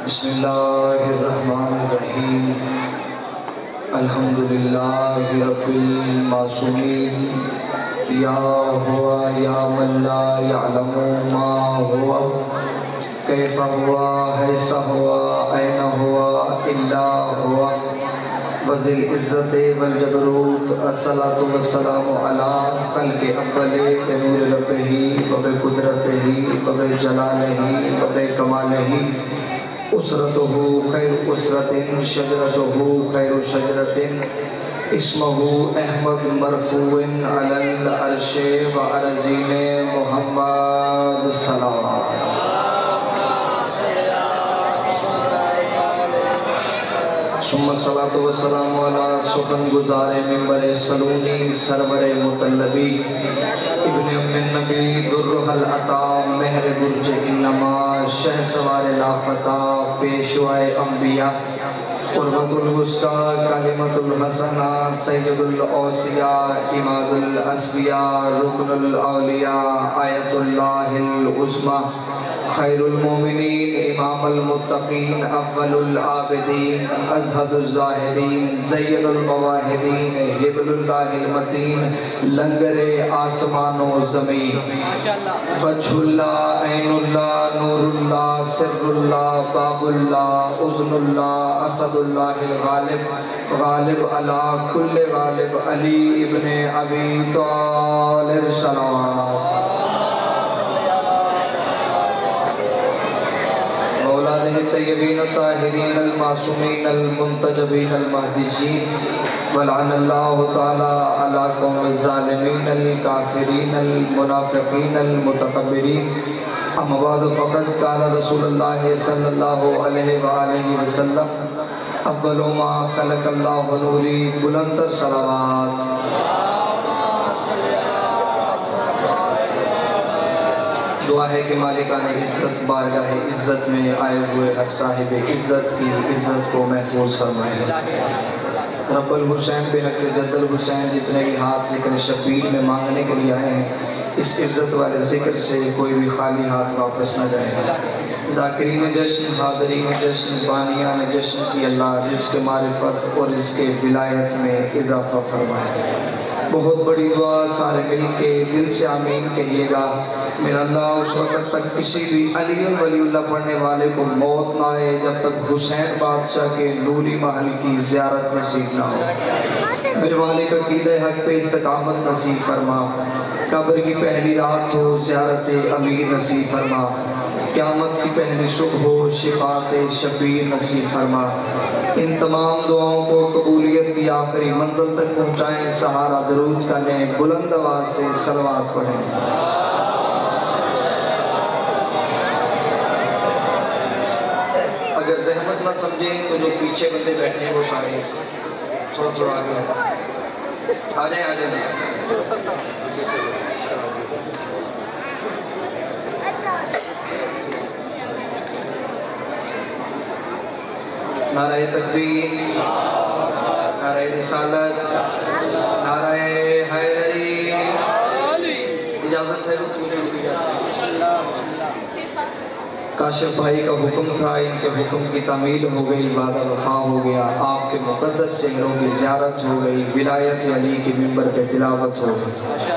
بسم اللہ الرحمن الرحیم الحمدللہ رب المعصومین یا ہوا یا من لا یعلم ما ہوا کیف ہوا حیث ہوا این ہوا الا ہوا وذی العزت والجبروت الصلاة والسلام علی خلق اول بنور ربہ وبقدرتہ وبجلالہ وبکمالہ اسرتہ خیر اسرت شجرتہ خیر شجرت اسمہ احمد مرفوع علی العرش وعرضین محمد صلوات ثم الصلاة والسلام علی سخن گزار منبر سلونی سرور مطلبی ابن ام النبی درہ العطا مہر برج انما شہ سوار لافتہ پیشوائے انبیاء قربت الوسطی کلمت الحسنہ سید الاوصیاء اماد الاسفیاء رکن الاولیاء آیت اللہ العظمی خیر المومنین امام المتقین اول العابدین ازہد الزاہدین زین المواہدین حبل اللہ المتین لنگر آسمان و زمین وجہ اللہ عین اللہ نور اللہ سر اللہ باب اللہ اذن اللہ اسد اللہ الغالب غالب علی کل غالب علی ابن ابی طالب صلوات طیبین الطاہرین المعصومین المنتجبین المہدیین ولعن اللہ تعالی علی قوم الظالمین الکافرین المنافقین المتکبرین اما بعد فقد قال رسول اللہ صلی اللہ علیہ وآلہ وسلم اول ما خلق اللہ نوری بلندر صلوات دعا ہے کہ مالکان عزت بارگاہ عزت میں آئے ہوئے ہر صاحب عزت کی عزت کو محفوظ فرمائے رب الحسین بحق جد الحسین جتنے بھی ہاتھ ذکر شبیر میں مانگنے کے لیے آئے ہیں اس عزت والے ذکر سے کوئی بھی خالی ہاتھ واپس نہ جائے ذاکرین جشن حاضرین جشن بانیان جشن کی اللہ رزق معرفت اور رزق ولایت میں اضافہ فرمائے بہت بڑی دعا سارے مل کے دل سے آمین کہیے گا میرا اللہ اس وقت تک کسی بھی علی ولی اللہ پڑھنے والے کو موت نہ آئے جب تک حسین بادشاہ کے نوری محل کی زیارت نصیب نہ ہو میرے مالک عقیدہ حق پہ استقامت نصیب فرما قبر کی پہلی رات ہو زیارت امیر نصیب فرما قیامت کی پہلی صبح ہو شفاعت شبیر نصیب فرما ان تمام دعاؤں کو قبولیت کی آخری منزل تک پہنچائیں سہارا درود کریں بلند آواز سے صلوات پڑھیں اگر زحمت نہ سمجھیں تو جو پیچھے بندے بیٹھے ہیں وہ سارے تھوڑا تھوڑا آگے آ جائیں نعرہ تکبیر نعرہ رسالت نعرہ حیدری اجازت ہے کاشف بھائی کا حکم تھا ان کے حکم کی تعمیل ہو گئی وعدہ وفا ہو گیا آپ کے مقدس چہروں کی زیارت ہو گئی ولایت علی کے منبر پہ تلاوت ہو گئی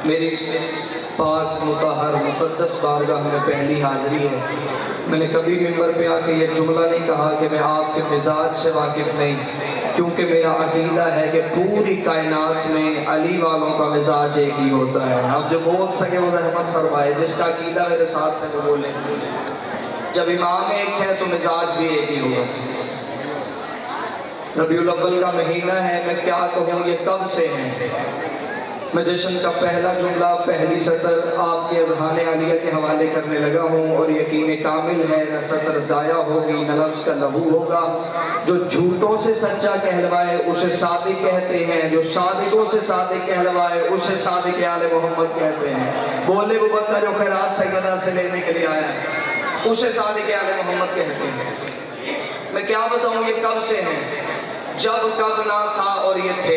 میری پاک مطہر مقدس بارگاہ میں پہلی حاضری ہے میں نے کبھی منبر پہ آ کے یہ جملہ نہیں کہا کہ میں آپ کے مزاج سے واقف نہیں کیونکہ میرا عقیدہ ہے کہ پوری کائنات میں علی والوں کا مزاج ایک ہی ہوتا ہے اب جو بول سکے وہ رحمت فرمائے جس کا عقیدہ میرے ساتھ ہے وہ بولیں جب امام ایک ہے تو مزاج بھی ایک ہی ہوگا ربیع الاول کا مہینہ ہے میں کیا کہوں یہ کب سے ہیں میں جشن کا پہلا جملہ پہلی سطر آپ کے اذہان عالیہ کے حوالے کرنے لگا ہوں اور یقین کامل ہے نہ سطر ضائع ہوگی نہ لفظ کا لہو ہوگا جو جھوٹوں سے سچا کہلوائے اسے صادق کہتے ہیں جو صادقوں سے صادق کہلوائے اسے صادق آل محمد کہتے ہیں بولے وہ بندہ جو خیرات سیدہ سے لینے کے لیے آیا ہے اسے صادق آل محمد کہتے ہیں میں کیا بتاؤں یہ کب سے ہیں جب کب نہ تھا اور یہ تھے،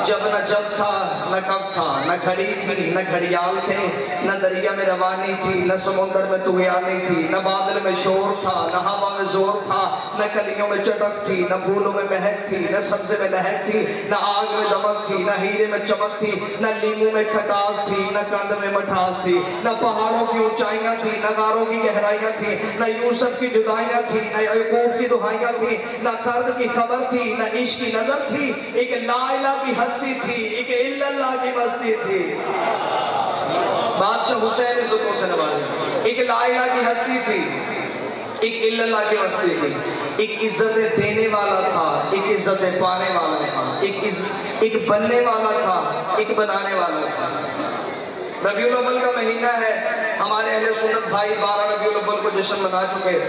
جب نہ جب تھا نہ کب تھا، نہ گھڑی تھی نہ گھڑیال تھے، نہ دریا میں روانی تھی نہ سمندر میں طغیانی تھی، نہ بادل میں شور تھا نہ ہوا میں زور تھا، نہ کلیوں میں چٹک تھی نہ پھولوں میں مہک تھی، نہ سبزے میں لہک تھی نہ آگ میں دمک تھی، نہ ہیرے میں چمک تھی نہ لیموں میں کھٹاس تھی، نہ کند میں مٹھاس تھی، نہ پہاڑوں کی اونچائیاں تھی نہ غاروں کی گہرائیاں تھی، نہ یوسف کی جدائیاں تھی نہ یعقوب کی دہائیاں تھی، نہ قرض کی خبر تھی نہ عشق کی نظر تھی، ایک لا الہ کی ہستی تھی، ایک الا اللہ کی مستی تھی۔ بادشاہ حسین عزتوں سے نوازے، ایک لا الہ کی ہستی تھی، ایک الا اللہ کی مستی تھی، ایک عزت دینے والا تھا، ایک عزت پانے والا تھا، ایک بننے والا تھا، ایک بنانے والا تھا۔ ربیع الاول کا مہینہ ہے، ہمارے اہل سنت بھائی 12 ربیع الاول کو جشن منا چکے،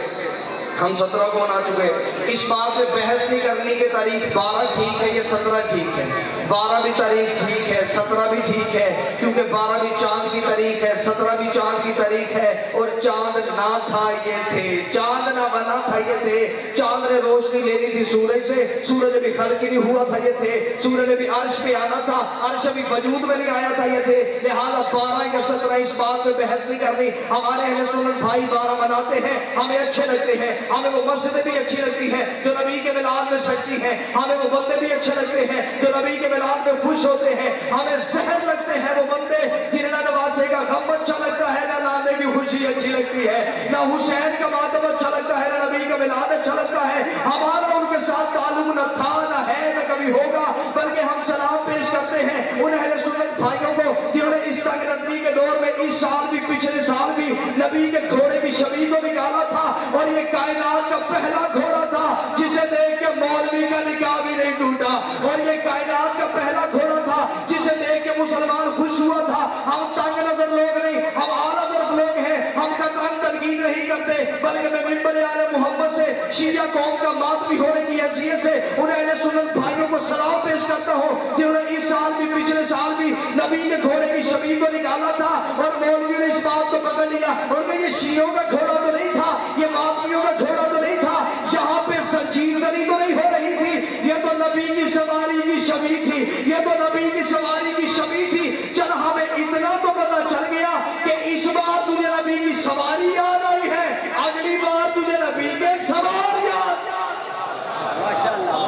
ہم 17 کو منا چکے۔ اس بات پہ بحث نہیں کرنی کہ تاریخ 12 ٹھیک ہے یا 17 ٹھیک ہے، 12 بھی تاریخ ٹھیک ہے، 17 بھی ٹھیک ہے، کیونکہ 12 بھی چاند کی تاریخ ہے، 17 بھی چاند کی تاریخ ہے، اور چاند نہ تھا یہ تھے، چاند نہ بنا تھا یہ تھے، چاند نے روشنی لینی تھی سورج سے، سورج بھی خلق نہیں ہوا تھا یہ تھے، سورج نے بھی عرش پہ آنا تھا، عرش بھی وجود میں نہیں آیا تھا یہ تھے، لہذا 12 یا 17 اس بات پہ بحث نہیں کرنی۔ ہمارے اہل سنت بھائی 12 مناتے ہیں، ہمیں اچھے لگتے ہیں، ہمیں وہ مسجدیں بھی اچھی لگتی ہیں جو نبی کے میلاد میں سجتی ہیں، ہمیں وہ بندے بھی اچھے لگتے ہیں جو نبی کے میلاد میں خوش ہوتے ہیں، ہمیں زہر لگتے ہیں وہ بندے جنہیں نہ نوازے کا غم اچھا لگتا ہے، نہ لانے کی خوشی اچھی لگتی ہے، نہ حسین کا ماتم اچھا لگتا ہے، نہ نبی کا میلاد اچھا لگتا ہے۔ ہمارا ان کے ساتھ تعلق نہ تھا نہ ہے نہ کبھی ہوگا، بلکہ ہم سلام پیش کرتے ہیں ان اہل سنت بھائیوں کو جنہوں نے اس تنگ نظری کے دور میں اس سال بھی پچھلے سال بھی نبی کے گھوڑے کی شبیہ کو نکالا تھا، اور یہ کائنات کا پہلا گھوڑا تھا جسے دیکھ کے مولوی کا نکاح بھی نہیں ٹوٹا، اور یہ کائنات کا پہلا گھوڑا تھا جسے دیکھ کے مسلمان خوش ہوا تھا۔ ہم تنگ نظر لوگ نہیں، ہم اعلیٰ طرف لوگ ہیں، ہم کا کام تنقید نہیں کرتے، بلکہ میں منبر آل محمد سے شیعہ قوم کا ماتمی ہونے کی حیثیت سے ان اہل سنت بھائیوں کو سلام پیش کرتا ہوں جنہوں نے اس سال بھی پچھلے سال بھی نبی کے گھوڑے کی شبیہ کو نکالا تھا، اور مولوی نے اس بات کو پکڑ لیا اور کہ یہ شیعوں کا گھوڑا تو نہیں تھا، یہ ماتمیوں کا گھوڑا تو نہیں تھا، یہاں پہ زنجیر زنی تو نہیں ہو رہی تھی، یہ تو نبی کی سواری کی شبیہ تھی، یہ تو نبی کی سواری کی شبیہ تھی۔ چل ہمیں اتنا تو پتہ چل گیا کہ اس بار تجھے نبی کی سواری یاد آئی ہے، اگلی بار تجھے نبی کے سوار یاد،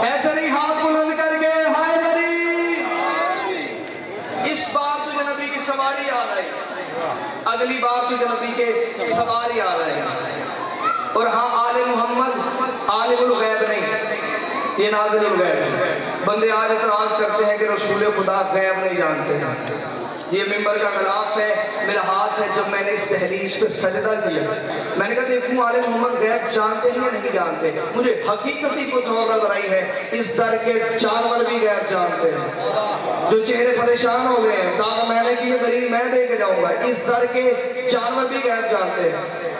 ایسے نہیں ہاتھ بلند کر کے ہائے غریب، اس بار تجھے نبی کی سواری یاد آئی، اگلی بار تجھے نبی کے سوار یاد آئے۔ اور ہاں آل محمد عالم الغیب نہیں، یہ ناظر الغیب ہے۔ بندے آج اعتراض کرتے ہیں کہ رسول خدا غیب نہیں جانتے ہیں، یہ منبر کا غلاف ہے، میرا ہاتھ ہے، جب میں نے اس تحلیش پہ سجدہ کیا میں نے کہا دیکھوں آل محمد غیب جانتے ہیں یا نہیں جانتے، مجھے حقیقت ہی کچھ اور نظر آئی ہے، اس در کے جانور بھی غیب جانتے ہیں، جو چہرے پریشان ہو گئے ہیں، کہا میں نے کی یہ دلیل میں دے کے جاؤں گا، اس در کے جانور بھی غیب جانتے ہیں۔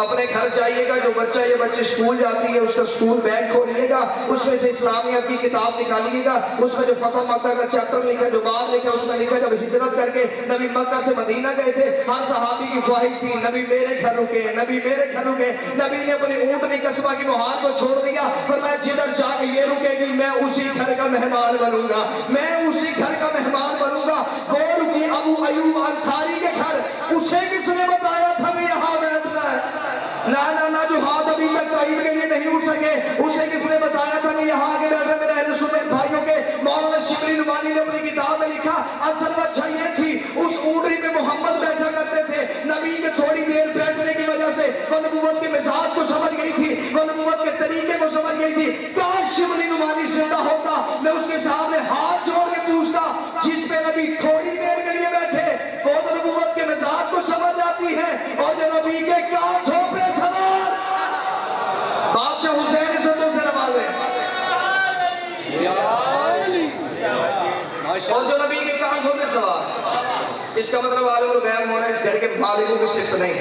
اپنے گھر جائیے گا، جو بچہ یہ بچے اسکول جاتی ہے اس کا اسکول بیگ کھولیے گا، اس میں سے اسلامیہ کی کتاب نکالیے گا، اس میں جو فتح مکہ کا چیپٹر لکھا، جو باب لکھا، اس میں لکھا جب ہجرت کر کے نبی مکہ سے مدینہ گئے تھے، ہر صحابی کی خواہش تھی نبی میرے گھر رکے، نبی میرے گھر رکے، نبی نے اپنی اونٹنی قصبہ کی مہار کو چھوڑ دیا، فرمایا جدھر جا کے یہ رکے گی میں اسی گھر کا مہمان بنوں گا، میں اسی گھر کا مہمان بنوں گا۔ وہ رکی ابو ایوب انصاری کے گھر، اسے کس نے بتایا تھا کہ یہاں بیٹھنا ہے؟ نہ جو ہاتھ ابھی تک تائید کے لیے نہیں اٹھ سکے، اسے کس نے بتایا تھا کہ یہاں آگے بیٹھے؟ میرے اہل سنت بھائیوں کے مولانا شبلی نعمانی نے اپنی کتاب میں لکھا، اصل وجہ یہ تھی اس اونٹنی پہ محمد بیٹھا کرتے تھے، نبی کے تھوڑی دیر بیٹھنے کی وجہ سے وہ نبوت کے مزاج کو سمجھ گئی تھی، وہ نبوت کے طریقے کو سمجھ گئی تھی۔ کاش شبلی نعمانی زندہ ہوتا، میں اس کے سامنے ہاتھ جوڑ کے پوچھتا جس پہ نبی تھوڑی دیر کے لیے بیٹھے وہ تو نبوت کے مزاج کو سمجھ جاتی ہے، اور جو نبی کے کانٹوں پہ سوار بادشاہ حسین عزتوں سے نوازے، اور جو نبی کے کانٹوں پہ سوار، اس کا مطلب عالم الغیب ہونا اس گھر کے مالکوں کی صفت نہیں،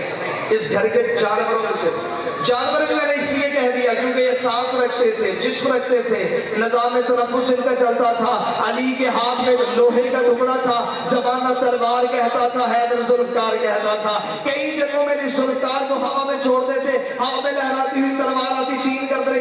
اس گھر کے جانوروں کی صفت۔ جانور بھی میں نے اس لیے کہہ دیا کیونکہ یہ سانس رکھتے تھے، جسم رکھتے تھے، نظام تنفس ان کا چلتا تھا، علی کے ہاتھ میں لوہے کا ٹکڑا تھا، زبانہ تلوار کہتا تھا، حیدر ذوالفقار کہتا تھا، کئی جگہوں میں ذوالفقار کو ہوا میں چھوڑتے تھے، ہوا میں لہراتی ہوئی تلوار آتی، 3 گردنیں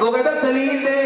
وہ کہتا دلیل دے.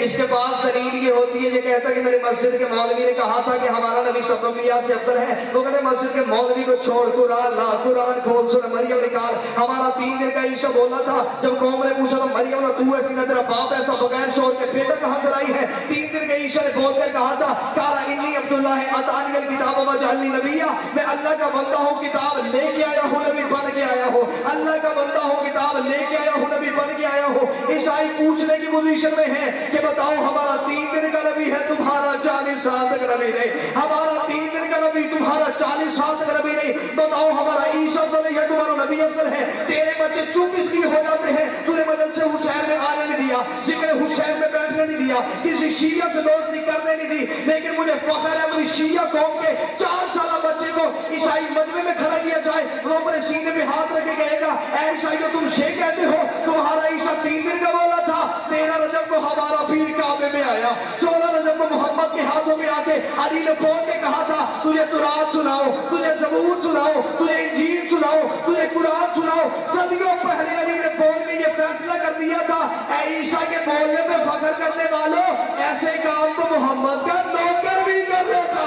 اس کے پاس دلیل یہ ہوتی ہے, یہ کہتا کہ میرے مسجد کے مولوی نے کہا تھا کہ ہمارا نبی سب انبیاء سے افضل ہے. وہ کہتے مسجد کے مولوی کو چھوڑ, قرآن لا, قرآن کھول, سورہ مریم نکال. ہمارا 3 دن کا عیسیٰ بولا تھا, جب قوم نے پوچھا تو مریم نے تو ایسی نہ تیرا باپ ایسا بغیر شور کے بیٹا کہاں سے لائی ہے. 3 دن کے عیسیٰ نے بول کر کہا تھا قال انی عبداللہ اتانی الکتاب وجعلنی نبیا, میں اللہ کا بندہ ہوں, کتاب لے کے آیا ہوں, نبی بن کے آیا ہوں. اللہ کا بندہ ہوں, کتاب لے کے آیا ہوں, نبی بن کے آیا ہوں. عیسائی پوچھنے کی پوزیشن میں ہے کہ بتاؤ ہمارا 3 دن کا نبی ہے, تمہارا 40 سال تک نبی نہیں. ہمارا 3 دن کا نبی, تمہارا 40 سال تک نبی نہیں. بتاؤ ہمارا عیسیٰ افضل ہے, تمہارا نبی افضل ہے. تیرے بچے چپ اس لیے ہو جاتے ہیں, تُو نے مجلس حسین میں آنے نہیں دیا, ذکر حسین میں بیٹھنے نہیں دیا, کسی شیعہ سے دوستی کرنے نہیں دی. لیکن مجھے فخر ہے مجھے شیعہ قوم کے 4 سالہ بچے کو عیسائی مجمع میں کھڑا کیا جائے, وہ اپنے سینے میں ہاتھ رکھے کہے گا اے عیسائیو تم یہ کہتے ہو تمہارا عیسیٰ 3 دن کا بولا تھا, 13 رجب کو ہمارا پیر کعبے میں آیا, 16 رجب کو محمد کے ہاتھوں میں آ کے علی نے بول کے کہا تھا تجھے تورات سناؤ, تجھے زبور سناؤ, تجھے انجیل سناؤ, تجھے قرآن سناؤ. صدیوں پہلے علی نے بول کے یہ فیصلہ کر دیا تھا. اے عیسیٰ کے بولنے پہ فخر کرنے والوں, ایسے کام تو محمد کا نوکر بھی کر لیتا,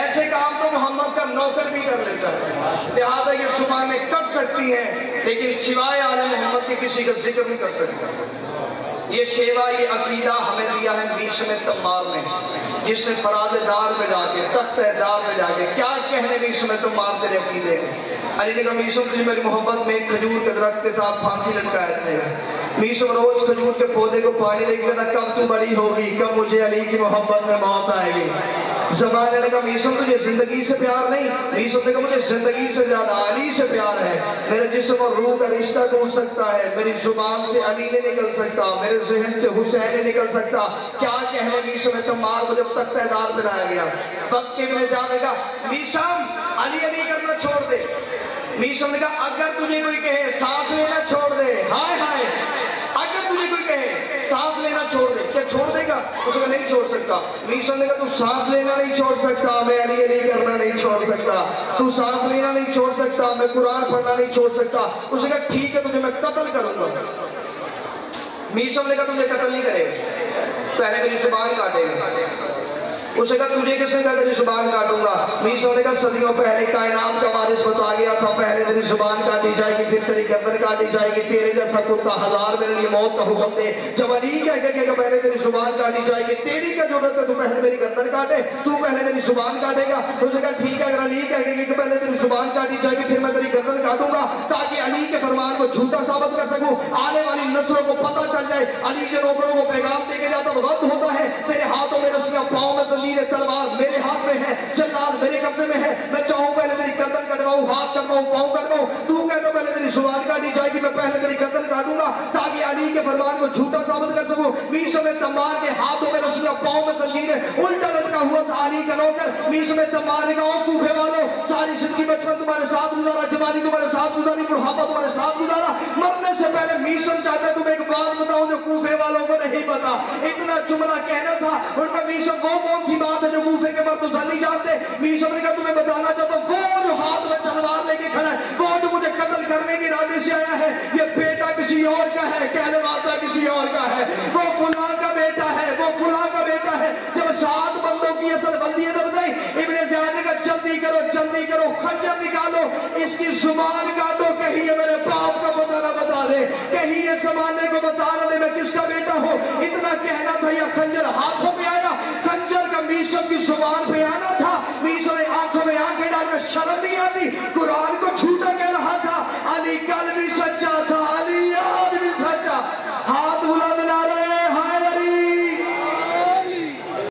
ایسے کام تو محمد کا نوکر بھی کر لیتا ہے. لہذا یہ زبانیں کٹ سکتی ہیں لیکن سوائے آل محمد کے کسی کا ذکر نہیں کر سکتا. یہ شیوا, یہ عقیدہ ہمیں دیا ہے میشم تمار نے, جس نے فراز دار پہ جا کے, تخت دار پہ جا کے کیا کہنے میشم تمار تیرے عقیدے. علی نے کہا میشم تجھے میری محبت میں ایک کھجور کے درخت کے ساتھ پھانسی لٹکائے تھے. میشم روز کھجور کے پودے کو پانی دیکھتا تھا, کب تو بڑی ہوگی, کب مجھے علی کی محبت میں موت آئے گی. زبان نے کہا میشم تجھے زندگی سے پیار نہیں, میشم نے کہا مجھے زندگی سے زیادہ علی سے پیار ہے. میرے جسم اور روح کا رشتہ ٹوٹ سکتا ہے, میری زبان سے علی نہیں نکل سکتا, میرے ذہن سے حسین نہیں نکل سکتا. کیا کہنے میشم تمار کو جب تخت دار پہ لایا گیا. وقت کے ابن زیاد نے کہا میشم علی علی کرنا چھوڑ دے. میشم نے کہا اگر تجھے کوئی کہے سانس لینا چھوڑ دے, ہائے ہائے, اگر تجھے کوئی کہے سانس لینا چھوڑ دے, کیا چھوڑ دے گا؟ اس کو نہیں چھوڑ سکتا. میشم نے کہا تو سانس لینا نہیں چھوڑ سکتا, میں علی علی کرنا نہیں چھوڑ سکتا. تو سانس لینا نہیں چھوڑ سکتا, میں قرآن پڑھنا نہیں چھوڑ سکتا. اس نے کہا ٹھیک ہے تجھے میں قتل کروں گا. میشم نے کہا تجھے قتل نہیں کرے گا, پہلے میری زبان کاٹے گا. اسے کہا تجھے کس نے کہا تیری زبان کاٹوں گا. میشم نے کہا صدیوں پہلے کائنات کا وارث بتا گیا تھا, پہلے تیری زبان کاٹی جائے گی, پھر تیری گردن کاٹی جائے گی, تیرے جیسا کتا 1000 میرے لیے موت کا حکم دے. جب علی کہہ گیا کہ پہلے تیری زبان کاٹی جائے گی, تیری کا ضرورت ہے تو پہلے میری گردن کاٹے, تو پہلے میری زبان کاٹے گا. اسے کہا ٹھیک ہے, اگر علی کہہ گیا کہ پہلے تیری زبان کاٹی جائے گی پھر میں تیری گردن کاٹوں گا, تاکہ علی کے فرمان کو جھوٹا ثابت کر سکوں, آنے والی نسلوں کو پتہ چل جائے علی جو نوکروں کو پیغام دے کے جاتا تو رد ہوتا ہے. تیرے ہاتھوں میں رسیاں, پاؤں میں زنجیر, تلوار میرے ہاتھ میں ہے, جلاد میرے قبضے میں ہے. میں چاہوں پہلے تیری گردن کٹواؤں, ہاتھ کٹواؤں, پاؤں کٹواؤں, تو کہتا پہلے تیری زبان کاٹی جائے گی, میں پہلے تیری گردن کاٹوں گا تاکہ علی کے فرمان کو جھوٹا ثابت کر سکوں. میشم تمار کے ہاتھوں میں رسیاں, پاؤں میں زنجیریں, الٹا لٹکا ہوا تھا علی کا نوکر. میشم تمار نے کہا کوفے والوں, ساری زندگی بچپن تمہارے ساتھ گزارا, جوانی تمہارے ساتھ گزاری, بڑھاپا تمہارے ساتھ گزارا, مرنے سے پہلے میشم چاہتا ہے تمہیں ایک بات بتاؤں جو کوفے والوں کو نہیں پتا. اتنا جملہ کہنا تھا. ان کا میشم وہ کون سی بات ہے جو کوفے کے مرد نہیں جانتے. میشم نے کہا تمہیں بتانا چاہتا ہوں وہ جو ہاتھ میں تلوار لے کے کھڑا ہے, وہ جو مجھے قتل کرنے کے ارادے سے آیا ہے, یہ بیٹا کسی اور کا ہے, کہلواتا کسی اور کا ہے, وہ فلاں کا بیٹا ہے, وہ فلاں کا بیٹا ہے. جب 7 بندوں کی اصل بلدیت بتائی, ابن زیاد نے کہا جلدی کرو, جلدی کرو, خنجر نکالو, اس کی زبان کاٹو, کہیں یہ میرے باپ کا پتہ نہ بتا دے, کہیں یہ زمانے کو بتا نہ دے میں کس کا بیٹا ہوں. اتنا کہنا تھا, یا خنجر ہاتھوں میں آیا, خنجر کا میشم کی زبان پہ آنا تھا. میشم نے آنکھوں میں آنکھیں ڈال کر شرم نہیں آتی, قرآن کو جھوٹا کہہ رہا تھا. علی کل بھی